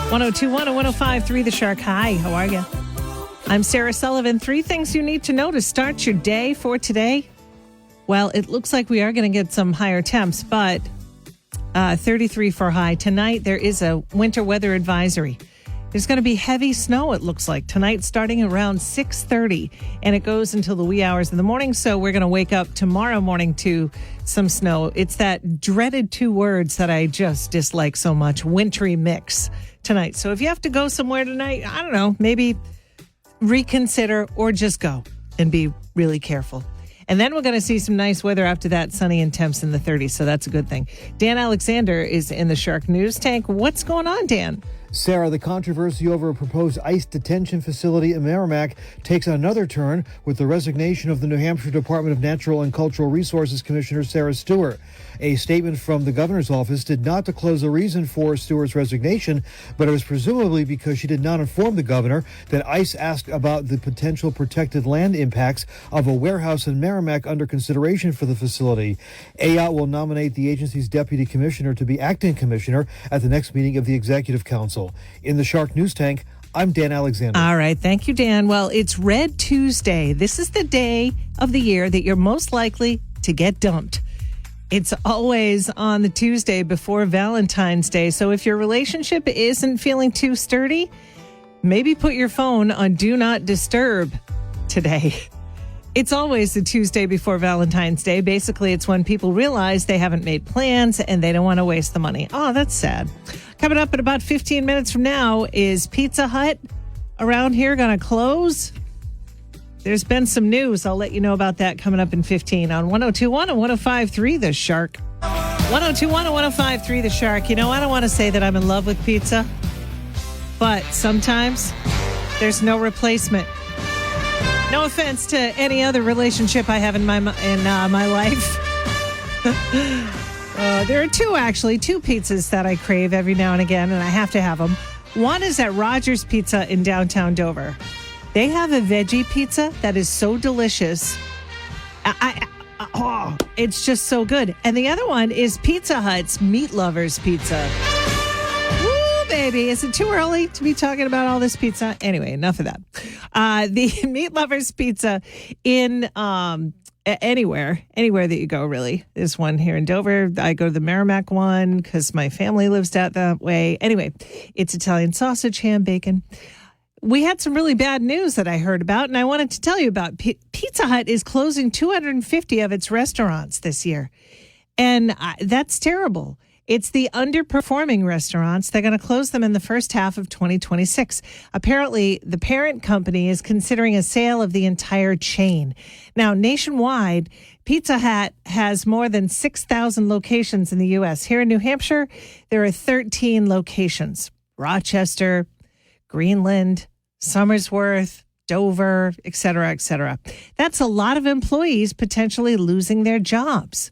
1021 and 1053 The Shark. Hi, how are you? I'm Sarah Sullivan. 3 things you need to know to start your day for today. Well, it looks like we are going to get some higher temps, but 33 for high. Tonight, there is a winter weather advisory. There's going to be heavy snow, it looks like, tonight starting around 6:30, and it goes until the wee hours of the morning, so we're going to wake up tomorrow morning to some snow. It's that dreaded 2 words that I just dislike so much, wintry mix tonight. So if you have to go somewhere tonight, I don't know, maybe reconsider or just go and be really careful. And then we're going to see some nice weather after that, sunny and temps in the 30s, so that's a good thing. Dan Alexander is in the Shark News Tank. What's going on, Dan? Sarah, the controversy over a proposed ICE detention facility in Merrimack takes another turn with the resignation of the New Hampshire Department of Natural and Cultural Resources Commissioner Sarah Stewart. A statement from the governor's office did not disclose the reason for Stewart's resignation, but it was presumably because she did not inform the governor that ICE asked about the potential protected land impacts of a warehouse in Merrimack under consideration for the facility. AYOT will nominate the agency's deputy commissioner to be acting commissioner at the next meeting of the Executive Council. In the Shark News Tank, I'm Dan Alexander. All right. Thank you, Dan. Well, it's Red Tuesday. This is the day of the year that you're most likely to get dumped. It's always on the Tuesday before Valentine's Day. So if your relationship isn't feeling too sturdy, maybe put your phone on Do Not Disturb today. It's always the Tuesday before Valentine's Day. Basically, it's when people realize they haven't made plans and they don't want to waste the money. Oh, that's sad. Coming up in about 15 minutes from now, is Pizza Hut around here going to close? There's been some news. I'll let you know about that coming up in 15 on 1021 and 1053 The Shark. 1021 and 1053 The Shark. You know, I don't want to say that I'm in love with pizza, but sometimes there's no replacement. No offense to any other relationship I have in my life. There are 2 pizzas that I crave every now and again, and I have to have them. One is at Rogers Pizza in downtown Dover. They have a veggie pizza that is so delicious. It's just so good. And the other one is Pizza Hut's Meat Lovers Pizza. Woo, baby. Is it too early to be talking about all this pizza? Anyway, enough of that. The Meat Lovers Pizza in anywhere that you go, really. There's one here in Dover. I go to the Merrimack one because my family lives that way. Anyway, it's Italian sausage, ham, bacon. We had some really bad news that I heard about, and I wanted to tell you about. Pizza Hut is closing 250 of its restaurants this year, and that's terrible. It's the underperforming restaurants. They're going to close them in the first half of 2026. Apparently, the parent company is considering a sale of the entire chain. Now, nationwide, Pizza Hut has more than 6,000 locations in the U.S. Here in New Hampshire, there are 13 locations. Rochester, Greenland, Somersworth, Dover, et cetera, et cetera. That's a lot of employees potentially losing their jobs.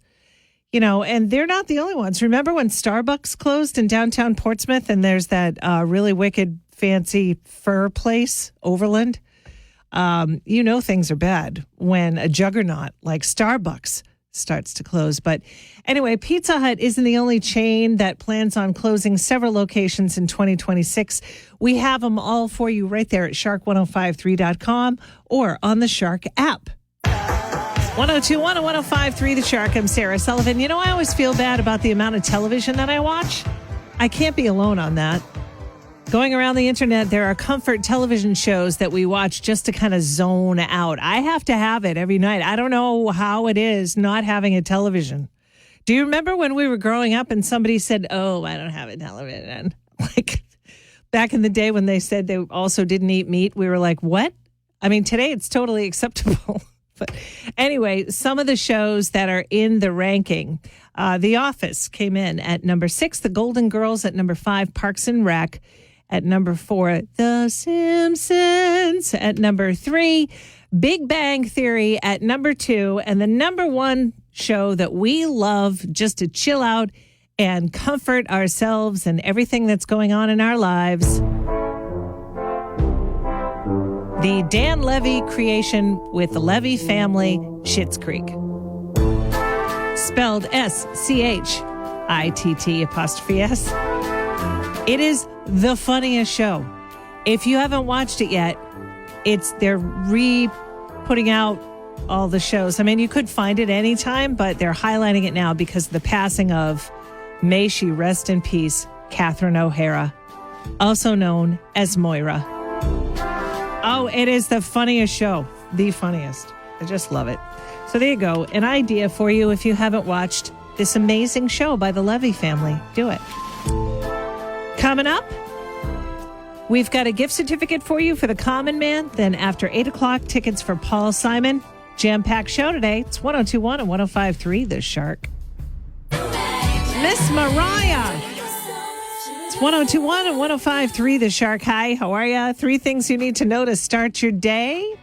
You know, and they're not the only ones. Remember when Starbucks closed in downtown Portsmouth and there's that really wicked, fancy fur place, Overland? You know things are bad when a juggernaut like Starbucks starts to close. But anyway, Pizza Hut isn't the only chain that plans on closing several locations in 2026. We have them all for you right there at shark1053.com or on the Shark app. 1021 and 1053 The Shark. I'm Sarah Sullivan. You know, I always feel bad about the amount of television that I watch. I can't be alone on that. Going around the internet, there are comfort television shows that we watch just to kind of zone out. I have to have it every night. I don't know how it is not having a television. Do you remember when we were growing up and somebody said, "Oh, I don't have a television"? Like back in the day when they said they also didn't eat meat, we were like, what? I mean, today it's totally acceptable. But anyway, some of the shows that are in the ranking, The Office came in at number 6, The Golden Girls at number 5, Parks and Rec at number 4, The Simpsons at number 3, Big Bang Theory at number 2, and the number 1 show that we love just to chill out and comfort ourselves and everything that's going on in our lives. The Dan Levy creation with the Levy family, Schitt's Creek. Spelled S-C-H-I-T-T'. It is the funniest show. If you haven't watched it yet, they're putting out all the shows. I mean, you could find it anytime, but they're highlighting it now because of the passing of, may she rest in peace, Catherine O'Hara, also known as Moira. Oh, it is the funniest show. The funniest. I just love it. So there you go. An idea for you if you haven't watched this amazing show by the Levy family. Do it. Coming up, we've got a gift certificate for you for the Common Man. Then after 8 o'clock, tickets for Paul Simon. Jam-packed show today. It's 102.1 and 105.3, The Shark. Miss Mariah. It's 102.1 and 105.3, The Shark. Hi, how are you? 3 things you need to know to start your day.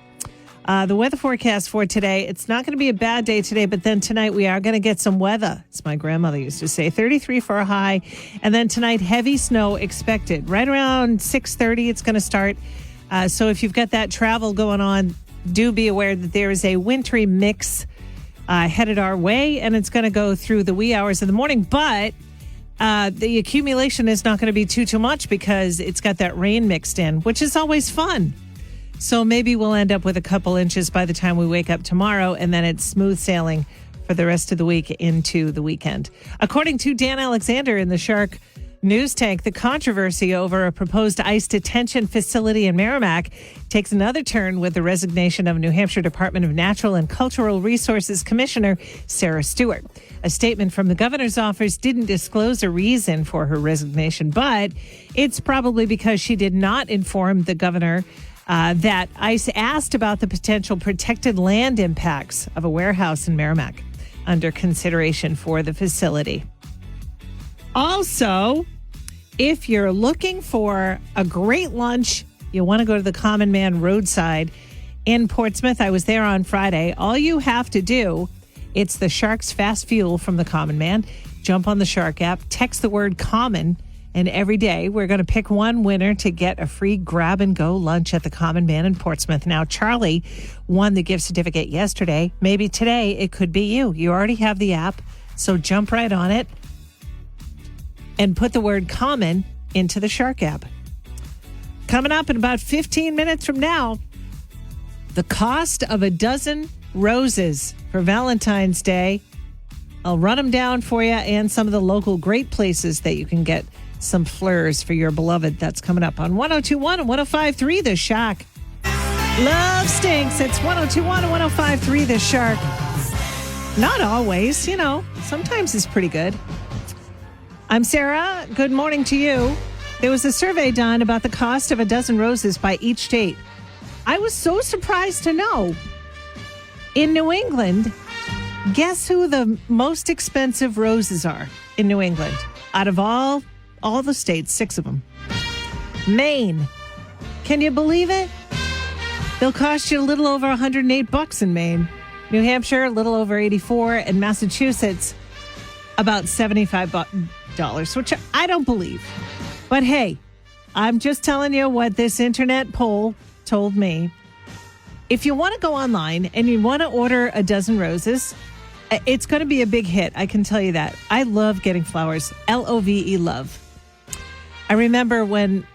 The weather forecast for today, it's not going to be a bad day today, but then tonight we are going to get some weather. As my grandmother used to say, 33 for a high. And then tonight, heavy snow expected. Right around 6:30, it's going to start. So if you've got that travel going on, do be aware that there is a wintry mix headed our way, and it's going to go through the wee hours of the morning. But the accumulation is not going to be too much because it's got that rain mixed in, which is always fun. So maybe we'll end up with a couple inches by the time we wake up tomorrow, and then it's smooth sailing for the rest of the week into the weekend. According to Dan Alexander in the Shark News Tank, the controversy over a proposed ICE detention facility in Merrimack takes another turn with the resignation of New Hampshire Department of Natural and Cultural Resources Commissioner Sarah Stewart. A statement from the governor's office didn't disclose a reason for her resignation, but it's probably because she did not inform the governor that ICE asked about the potential protected land impacts of a warehouse in Merrimack under consideration for the facility. Also, if you're looking for a great lunch, you want to go to the Common Man Roadside in Portsmouth. I was there on Friday. All you have to do, it's the Shark's Fast Fuel from the Common Man. Jump on the Shark app, text the word COMMON, and every day we're going to pick one winner to get a free grab-and-go lunch at the Common Man in Portsmouth. Now, Charlie won the gift certificate yesterday. Maybe today it could be you. You already have the app, so jump right on it and put the word COMMON into the Shark app. Coming up in about 15 minutes from now, the cost of a dozen roses for Valentine's Day. I'll run them down for you and some of the local great places that you can get some flowers for your beloved. That's coming up on 102.1 and 105.3 The Shark. Love stinks. It's 102.1 and 105.3 The Shark. Not always, sometimes it's pretty good. I'm Sarah. Good morning to you. There was a survey done about the cost of a dozen roses by each state. I was so surprised to know. In New England, guess who the most expensive roses are in New England? Out of all the states, 6 of them. Maine. Can you believe it? They'll cost you a little over $108 in Maine. New Hampshire, a little over $84, and Massachusetts, about $75, which I don't believe. But hey, I'm just telling you what this internet poll told me. If you want to go online and you want to order a dozen roses, it's going to be a big hit. I can tell you that. I love getting flowers. Love, love. I remember when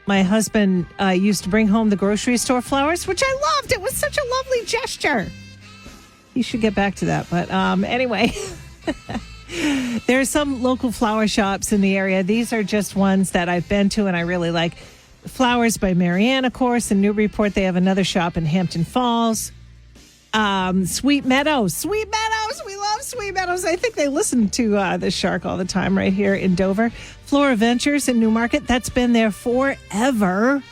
my husband used to bring home the grocery store flowers, which I loved. It was such a lovely gesture. He should get back to that. But anyway, there are some local flower shops in the area. These are just ones that I've been to and I really like. Flowers by Marianne, of course. In Newburyport, they have another shop in Hampton Falls. Sweet Meadows. We love Sweet Meadows. I think they listen to the Shark all the time right here in Dover. Flora Ventures in Newmarket. That's been there forever.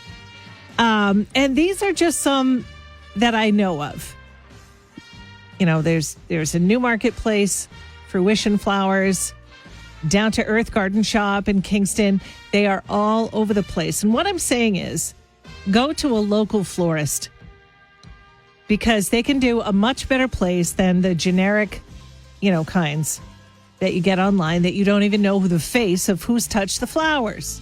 And these are just some that I know of. There's a Newmarket place, Fruition Flowers, Down to Earth Garden Shop in Kingston. They are all over the place. And what I'm saying is, go to a local florist because they can do a much better place than the generic, kinds that you get online that you don't even know who the face of who's touched the flowers.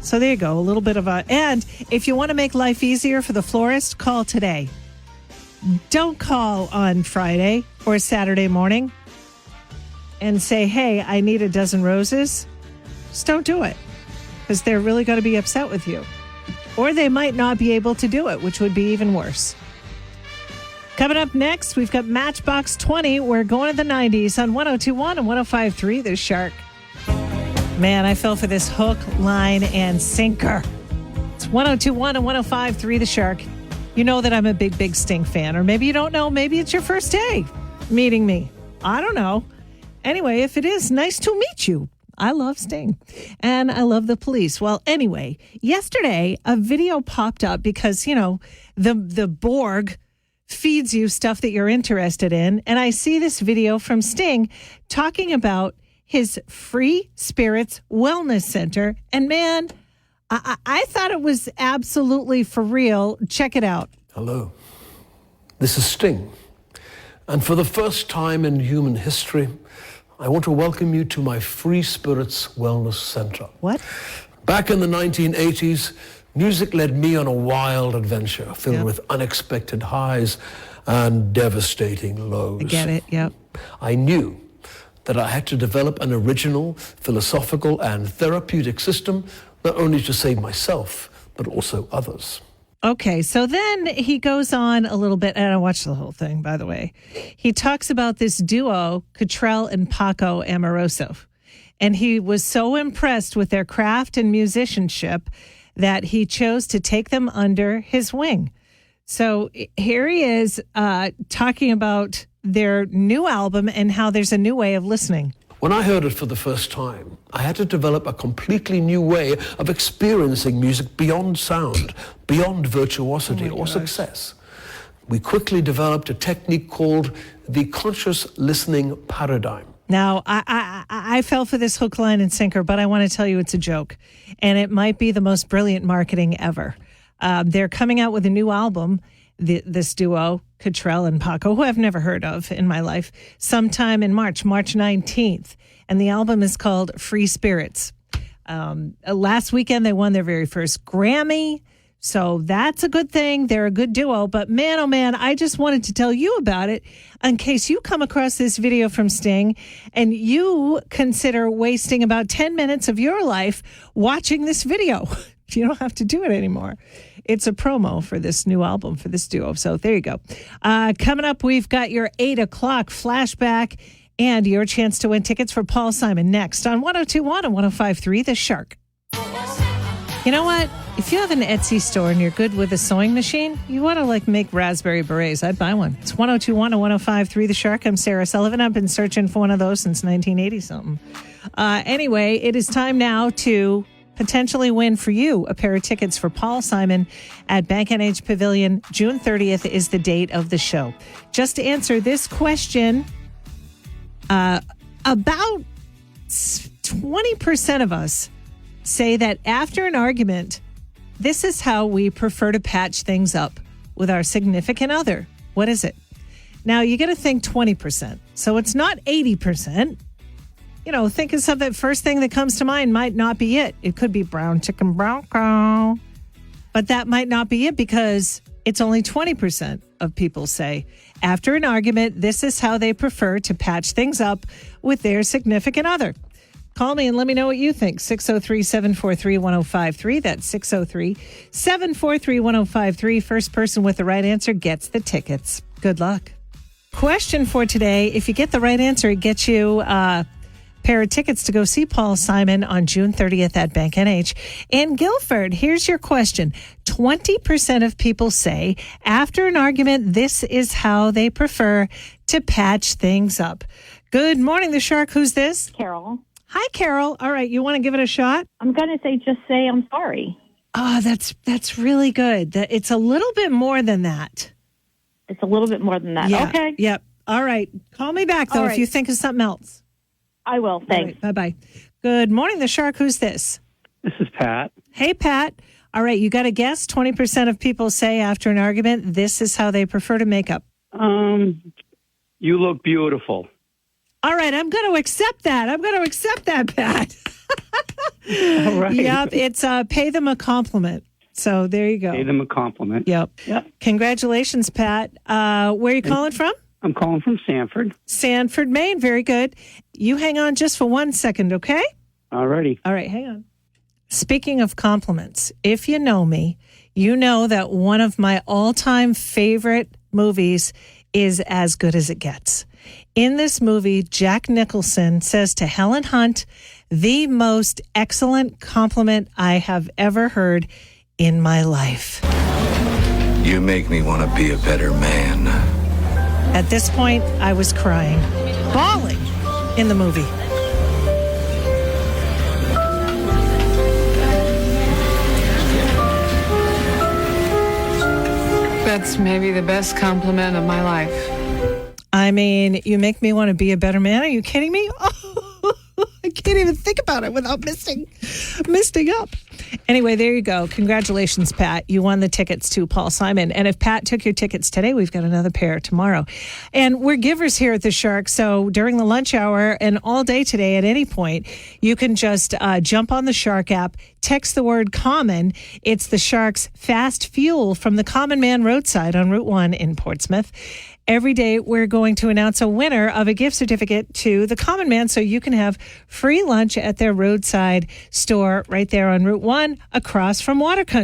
So there you go. A little bit of and if you want to make life easier for the florist, call today. Don't call on Friday or Saturday morning and say, hey, I need a dozen roses. Just don't do it because they're really going to be upset with you. Or they might not be able to do it, which would be even worse. Coming up next, we've got Matchbox 20. We're going to the 90s on 102.1 and 105.3, The Shark. Man, I fell for this hook, line, and sinker. It's 102.1 and 105.3, The Shark. You know that I'm a big, big Sting fan. Or maybe you don't know. Maybe it's your first day meeting me. I don't know. Anyway, if it is, nice to meet you. I love Sting. And I love the Police. Well, anyway, yesterday, a video popped up because, the Borg feeds you stuff that you're interested in. And I see this video from Sting talking about his Free Spirits Wellness Center. And man, I thought it was absolutely for real. Check it out. Hello, this is Sting. And for the first time in human history, I want to welcome you to my Free Spirits Wellness Center. What? Back in the 1980s, music led me on a wild adventure filled with unexpected highs and devastating lows. I get it, yep. I knew that I had to develop an original, philosophical, and therapeutic system, not only to save myself, but also others. Okay, so then he goes on a little bit, and I watched the whole thing, by the way. He talks about this duo, Cottrell and Paco Amoroso, and he was so impressed with their craft and musicianship that he chose to take them under his wing. So here he is talking about their new album and how there's a new way of listening. When I heard it for the first time, I had to develop a completely new way of experiencing music beyond sound, beyond virtuosity or success. We quickly developed a technique called the conscious listening paradigm. Now, I fell for this hook, line, and sinker, but I want to tell you it's a joke. And it might be the most brilliant marketing ever. They're coming out with a new album, this duo, Cottrell and Paco, who I've never heard of in my life, sometime in March 19th. And the album is called Free Spirits. Last weekend, they won their very first Grammy. So that's a good thing. They're a good duo. But man, oh man, I just wanted to tell you about it in case you come across this video from Sting and you consider wasting about 10 minutes of your life watching this video. You don't have to do it anymore. It's a promo for this new album, for this duo. So there you go. Coming up, we've got your 8 o'clock flashback and your chance to win tickets for Paul Simon next on 102.1 and 105.3, The Shark. You know what? If you have an Etsy store and you're good with a sewing machine, you want to make raspberry berets. I'd buy one. It's 102.1 and 105.3 The Shark. I'm Sarah Sullivan. I've been searching for one of those since 1980-something. Anyway, it is time now to potentially win for you a pair of tickets for Paul Simon at Bank NH Pavilion. June 30th is the date of the show. Just to answer this question, about 20% of us say that after an argument, this is how we prefer to patch things up with our significant other. What is it? Now, you got to think 20%. So it's not 80%. Think of something. First thing that comes to mind might not be it. It could be brown chicken bronco. But that might not be it because it's only 20% of people say after an argument, this is how they prefer to patch things up with their significant other. Call me and let me know what you think. 603-743-1053. That's 603-743-1053. First person with the right answer gets the tickets. Good luck. Question for today. If you get the right answer, it gets you a pair of tickets to go see Paul Simon on June 30th at Bank NH. In Guilford, here's your question. 20% of people say after an argument, this is how they prefer to patch things up. Good morning, The Shark. Who's this? Carol. Hi, Carol. All right, you want to give it a shot? I'm going to just say I'm sorry. Oh, that's really good. It's a little bit more than that. It's a little bit more than that. Yeah. Okay. Yep. All right. Call me back, though, if you think of something else. I will. Thanks. Right, bye-bye. Good morning, The Shark. Who's this? This is Pat. Hey, Pat. All right, you got to guess. 20% of people say after an argument, this is how they prefer to make up. You look beautiful. All right, I'm going to accept that. Pat. All right. Yep, it's pay them a compliment. So there you go. Pay them a compliment. Yep. Yep. Congratulations, Pat. Where are you calling from? I'm calling from Sanford. Sanford, Maine. Very good. You hang on just for 1 second, okay? All righty. All right, hang on. Speaking of compliments, if you know me, you know that one of my all-time favorite movies is As Good as It Gets. In this movie, Jack Nicholson says to Helen Hunt, the most excellent compliment I have ever heard in my life. You make me want to be a better man. At this point, I was crying, bawling in the movie. That's maybe the best compliment of my life. I mean, you make me want to be a better man. Are you kidding me? Oh, I can't even think about it without misting up. Anyway, there you go. Congratulations, Pat. You won the tickets to Paul Simon. And if Pat took your tickets today, we've got another pair tomorrow. And we're givers here at the Shark. So during the lunch hour and all day today, at any point, you can just jump on the Shark app, text the word common. It's the Shark's fast fuel from the Common Man roadside on Route 1 in Portsmouth. Every day, we're going to announce a winner of a gift certificate to the Common Man so you can have free lunch at their roadside store right there on Route 1 across from Water Country.